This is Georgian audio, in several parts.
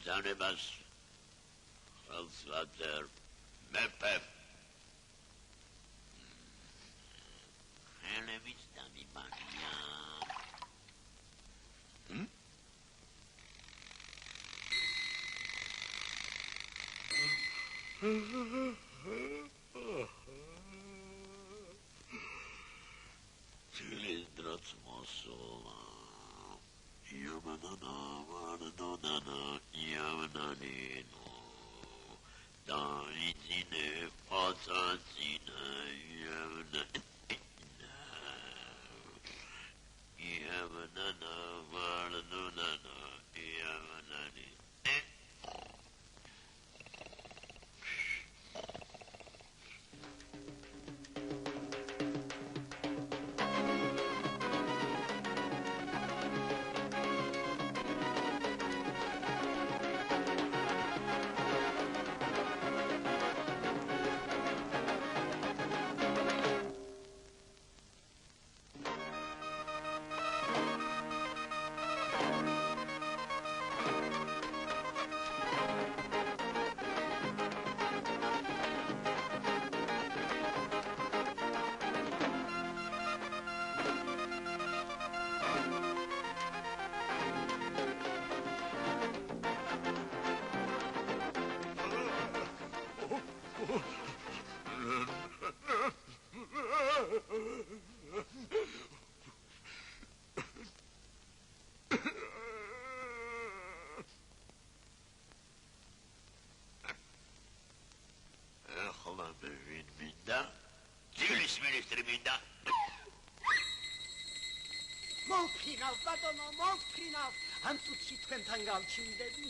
ბრძანებას ხელს ვაწერ მეფე ხელებით დამიბანია Čilis drac mosola Yamanana Varadonana Yamananino Daizine Patsazina Yamanana Varadonana Yamanani ამ წუთში თქვენთან გავჩნდები.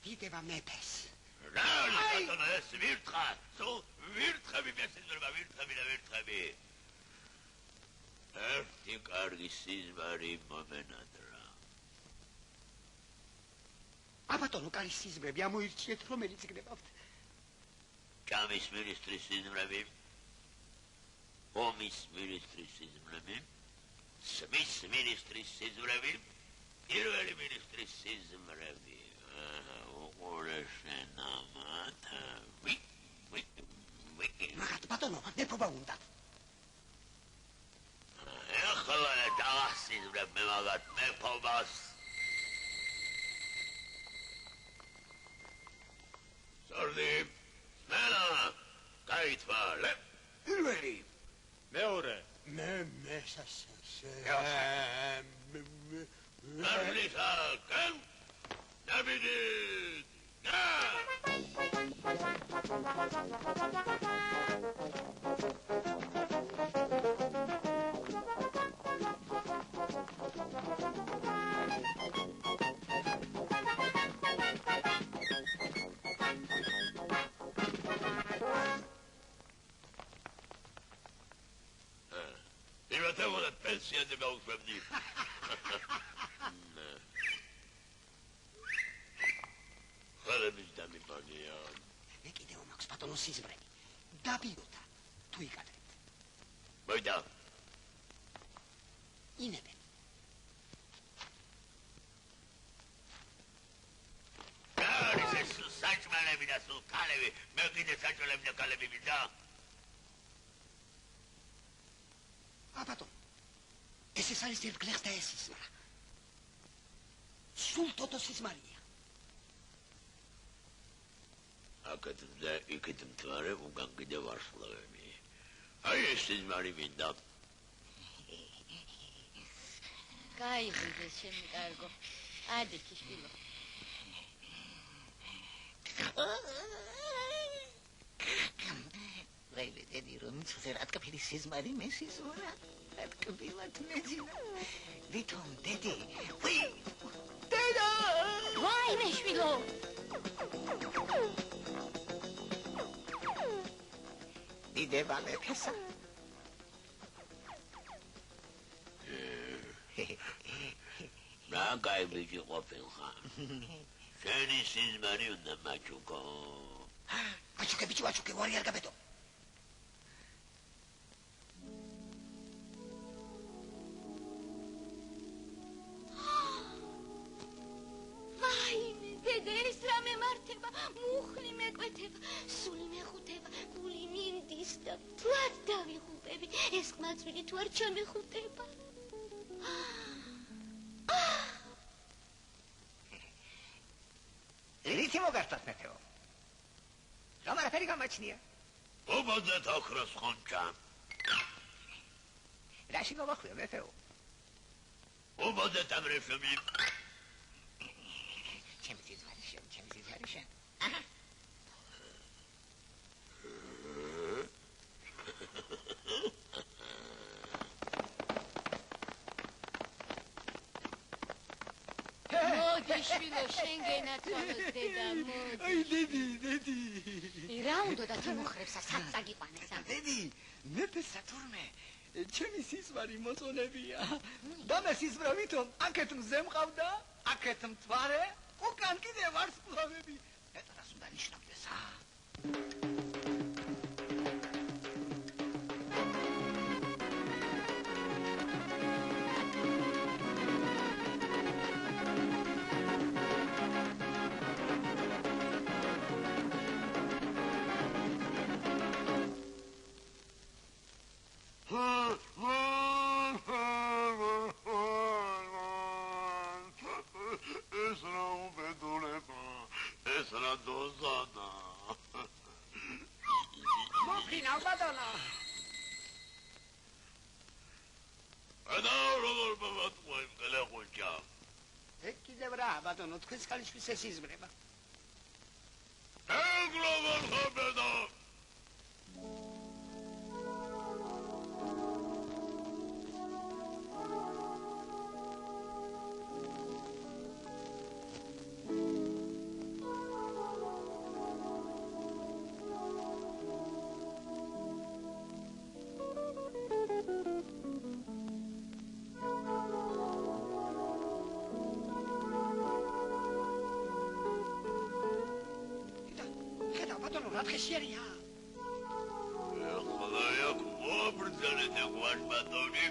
დიდება მეფეს. რა ბატონო ეს ვირთხა, სულ ვირთხები მესიზმრება, ვირთხები. ერთი კარგი სიზმარი მომენადრა. ბატონო, კარგი სიზმრები ამოირჩიეთ, რომელიც გნებავთ. ჭამის მინისტრის სიზმრები, ომის მინისტრის სიზმრები. Smis ministris sizmrevi, პირველი ministris sizmrevi. Uqureshnamat. Მაგათ ბატონო, მეფობა უნდა. ეხლა დაასიზმრებ მე მაგათ მეფობას. სორდი, მელა, გაითვალე. პირველი. მეორე. მე მესასე. Arlisa, can David, pensia de Belgrade. Ხალების დამიბანია. მე კიდევ მაქვს ბატონო სიზმრები. დაბიოთა, თუ იკადრებთ. მოიდა. ინებენ. არის ეს საჭმელები და სულ ქალები, მე კიდე საჭმელები და ქალები მინდა. ბატონო ეს არის ერგლეხს და ეს ისმარა. სულ თოთო სიზმარია. აკეთ და იქით მთვარე უკან კიდე ვარსკვლავები. აი ეს სიზმარი მინდა. გაიგდეს ჩემი კარგო. ადი ჩიშვილო. Lele, dedi, რომ ცუცერად კაფილი სიზმარი მესიზურა. კბილად მეძინა. ვითომ, dedi. ვი! დედა! ვაი, მეშვილო! დიდება მეფესა. რა კაი ბიჭი ყოფილ ხარ? შენი სიზმარი უნდა მაჩუკო. აჩუკე ბიჭი, აჩუკე, ვარი არ გაბედო. დედა, ეს რა მემართება, მუხლი მეკვეთება, სული მეხუთება, გული მინდის და თვად დავიღუპები, ეს ყმაწვილი თუ არ ჩამეხუტება. რითი მოგართვათ მეფეო? რომ არაფერი გამაჩნია. ობოდეთ ოქროს ხონჭა. რაში მოვახვიო მეფეო? ობოდეთ ამ რეშები. ჩემი სიზმარი შენ. მოდი, შვილო, შენ გენაცვალოს დედა, მოდი. აი, დედი. რა უნდა და თიმოხრებსა საწაგიყვანესა. დედი, მეფესა თურმე. ჩემი სიზმარი მოწონებია. და მე სიზმრა ვითომ აქეთ მზე მყავდა, აქეთ მთვარე, უკან კიდე ვარსკვლავები. მეტად უნდა ნიშნავდესა. ბატონო, თქვენს ხალისთვის ეს იზმრება. ეგლოვარ ხობედო. შეერია. ახლა იქ მობრძანეთ გვარ ბატონი.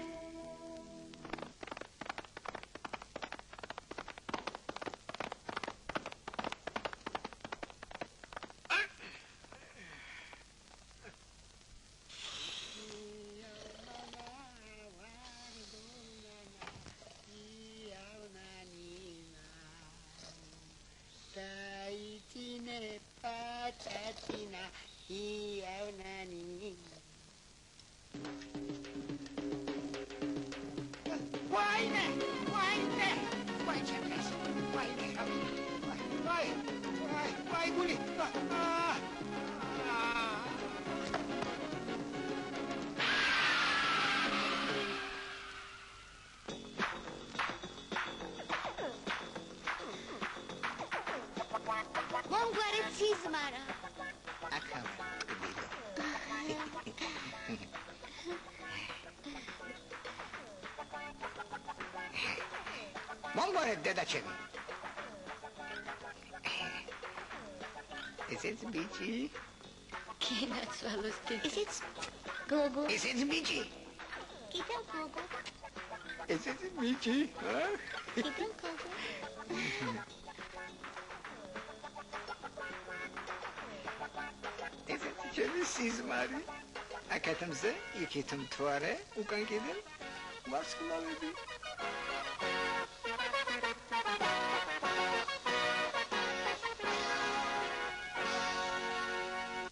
დედა ჩემი. ესეც ბიჭი. გენაცვალოს დედა. ესეც გოგო. ესეც ბიჭი. კიდევ გოგო. ესეც ბიჭი. კიდევ გოგო. ესეც ჩემი სიზმარი. აქეთ მზე, იქით მთვარე, უკან კიდე ვარსკვლავები.